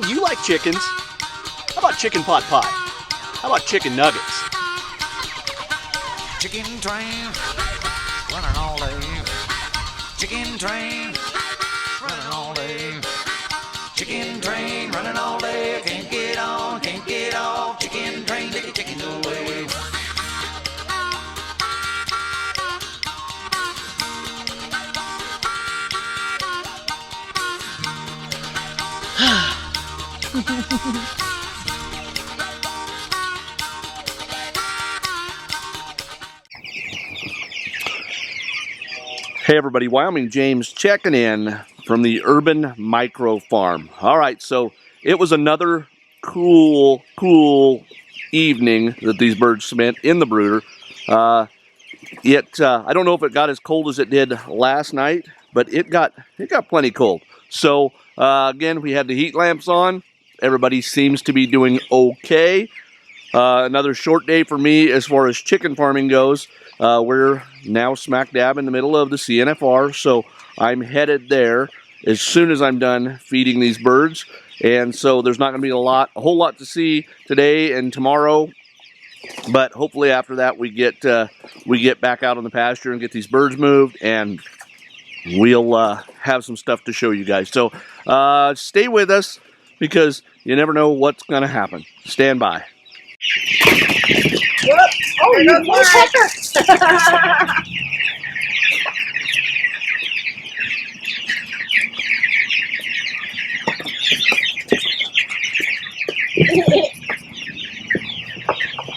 do you like chickens? How about chicken pot pie? How about chicken nuggets? Chicken train, running all day. Chicken train, running all day. Chicken train, running all day. Can't get on, can't get off. Chicken train, take the chickens away. Hey everybody, Wyoming James checking in from the Urban Micro Farm. All right, so it was another cool evening that these birds spent in the brooder. I don't know if it got as cold as it did last night, but it got plenty cold. So again, we had the heat lamps on. Everybody seems to be doing okay. Another short day for me as far as chicken farming goes. We're now smack dab in the middle of the CNFR, so I'm headed there as soon as I'm done feeding these birds. And so there's not going to be a whole lot to see today and tomorrow, but hopefully after that we get back out on the pasture and get these birds moved, and we'll have some stuff to show you guys. So stay with us because you never know what's going to happen. Stand by. Yep. Oh, you woodpecker!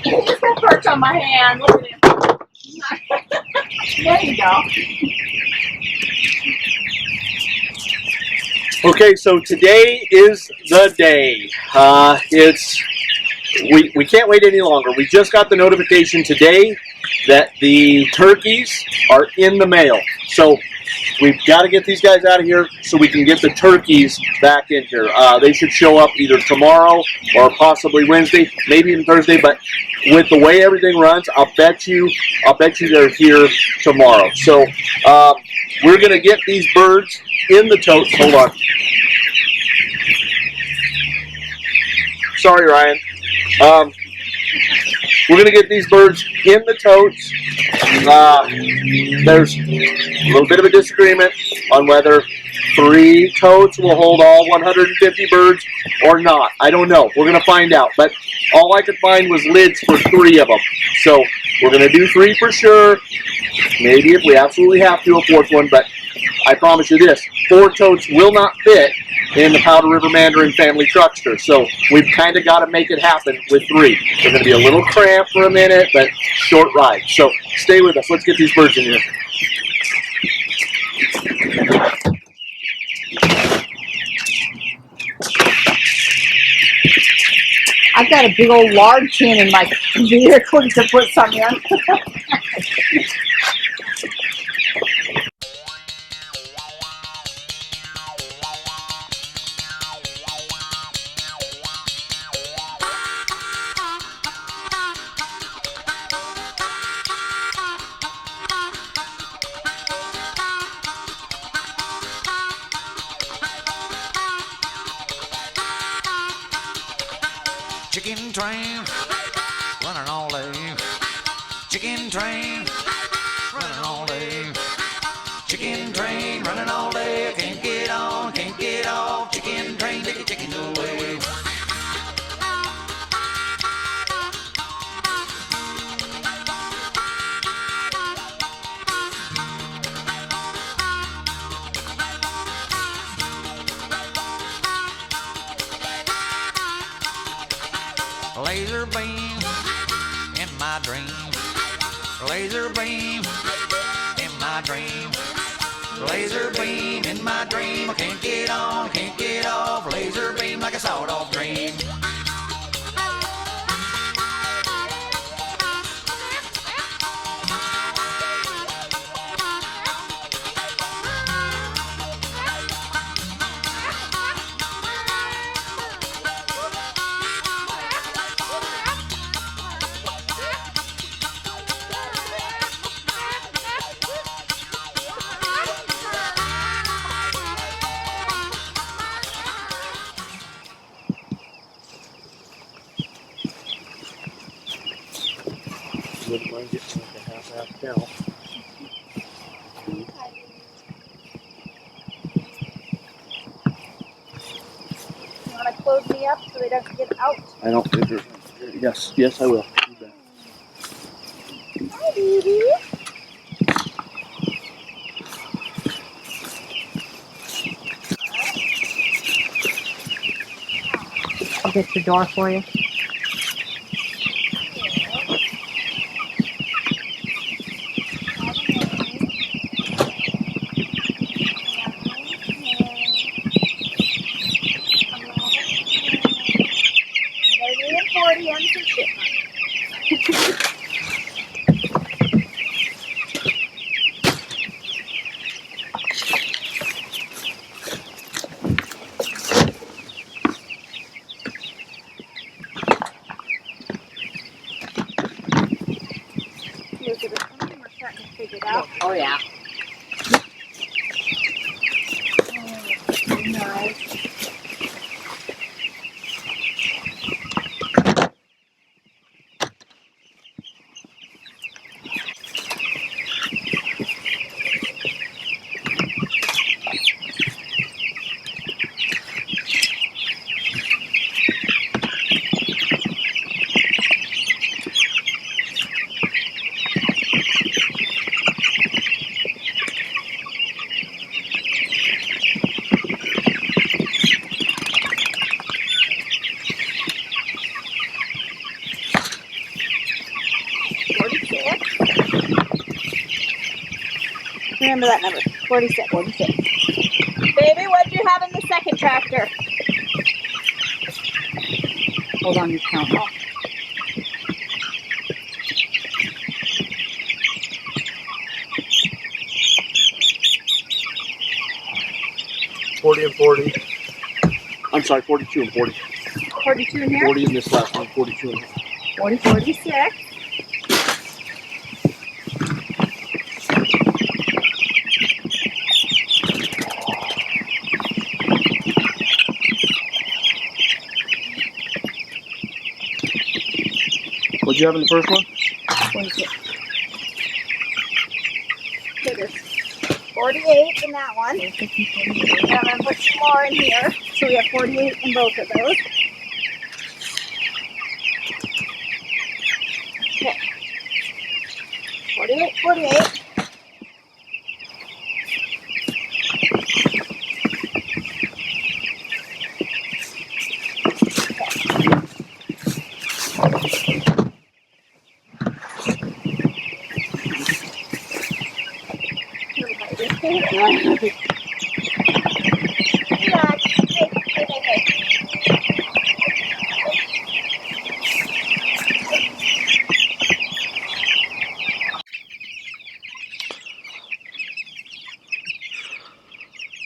He's gonna perch on my hand. Look at him. There you go. Okay, so today is the day. We can't wait any longer. We just got the notification today that the turkeys are in the mail. So we've got to get these guys out of here so we can get the turkeys back in here. They should show up either tomorrow or possibly Wednesday, maybe even Thursday. But with the way everything runs, I'll bet you they're here tomorrow. So we're gonna get these birds in the totes. Hold on. Sorry, Ryan. We're going to get these birds in the totes. There's a little bit of a disagreement on whether 3 totes will hold all 150 birds or not. I don't know. We're going to find out. But all I could find was lids for 3 of them. So we're going to do 3 for sure. Maybe if we absolutely have to, a 4th one. But I promise you this, 4 totes will not fit in the Powder River Mandarin family truckster. So we've kind of got to make it happen with 3. They're going to be a little cramped for a minute, but short ride. So stay with us. Let's get these birds in here. I've got a big old lard tin in my vehicle to put some in. Chicken train, running all day. Chicken train, running all day. Chicken train, running all day. Can't get on, can't get off. Chicken train, take the chickens away. Laser beam in my dream. Laser beam in my dream. Laser beam in my dream. I can't get on, can't get off. Laser beam like a sawed-off dream. I'm getting like a half-ass cow. You want to close me up so they don't get out? I don't think there's. Yes, yes, I will. You bet. Hi, baby. I'll get your door for you. Oh yeah. Remember that number, 46. 46. Baby, what'd you have in the second tractor? Hold on, you count. 40 and 40. I'm sorry, 42 and 40. 42 in here? 40 in this last one, 42 in 46. What'd you have in the first one? 46. Okay, there's 48 in that one. And I'm going to put some more in here. So we have 48 in both of those. Okay. 48, 48.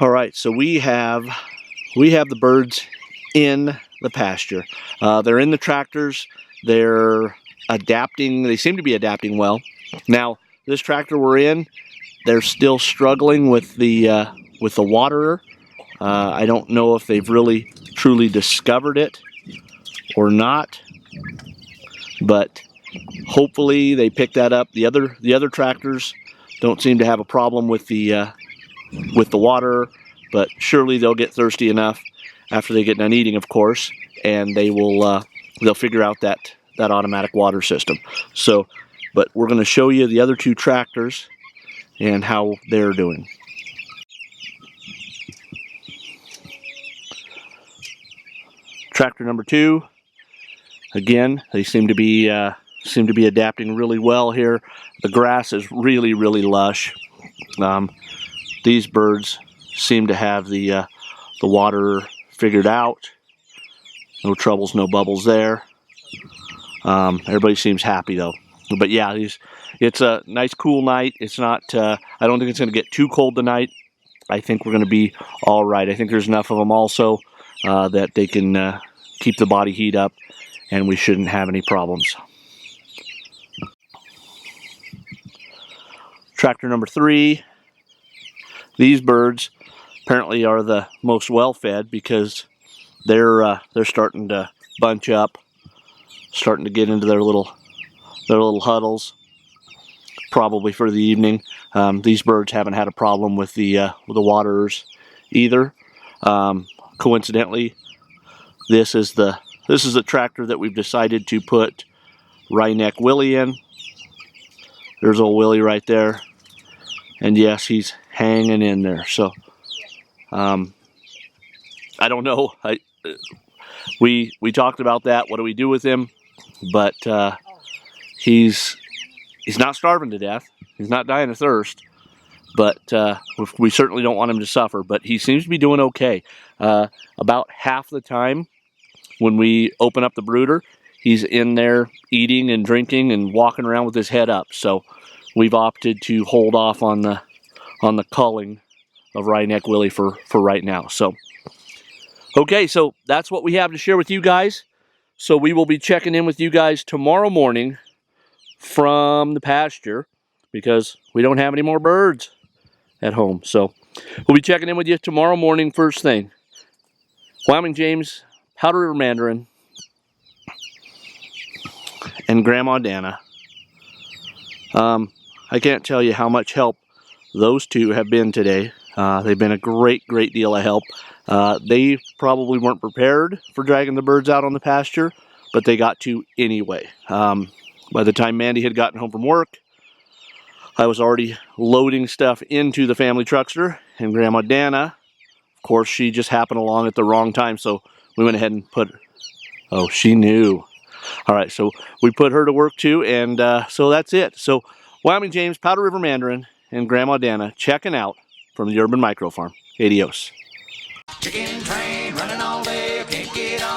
All right, so we have the birds in the pasture. They're in the tractors. They're adapting. They seem to be adapting well. Now, this tractor we're in, they're still struggling with the waterer. I don't know if they've really truly discovered it or not, but hopefully they pick that up. The other tractors don't seem to have a problem with the water, but surely they'll get thirsty enough after they get done eating, of course, and they'll figure out that automatic water system. So, but we're going to show you the other two tractors and how they're doing. Tractor number 2, again, they seem to be adapting really well here. The grass is really lush. These birds seem to have the water figured out. No troubles, no bubbles there. Everybody seems happy though. But yeah, it's a nice cool night. It's not. I don't think it's going to get too cold tonight. I think we're going to be all right. I think there's enough of them also that they can keep the body heat up, and we shouldn't have any problems. Tractor number 3. These birds apparently are the most well-fed because they're starting to bunch up, starting to get into their little huddles. probably for the evening. These birds haven't had a problem with the waterers either. Coincidentally, this is the tractor that we've decided to put Wryneck Willie in. There's old Willie right there, and yes, he's hanging in there. So I don't know. We talked about that. What do we do with him? But he's not starving to death. He's not dying of thirst. But we certainly don't want him to suffer. But he seems to be doing okay. About half the time when we open up the brooder, he's in there eating and drinking and walking around with his head up. So we've opted to hold off on the culling of Wryneck Willie for right now. So okay, so that's what we have to share with you guys. So we will be checking in with you guys tomorrow morning from the pasture because we don't have any more birds at home. So we'll be checking in with you tomorrow morning first thing. Wyoming James, Powder River Mandarin, and Grandma Dana. I can't tell you how much help those two have been today. They've been a great deal of help. They probably weren't prepared for dragging the birds out on the pasture, but they got to anyway. By the time Mandy had gotten home from work, I was already loading stuff into the family truckster, and Grandma Dana, of course, she just happened along at the wrong time, so we went ahead and put, oh, she knew. All right, so we put her to work too, and so that's it. So Wyoming James, Powder River Mandarin, and Grandma Dana checking out from the Urban Micro Farm. Adios. Chicken train running all day, I can't get on.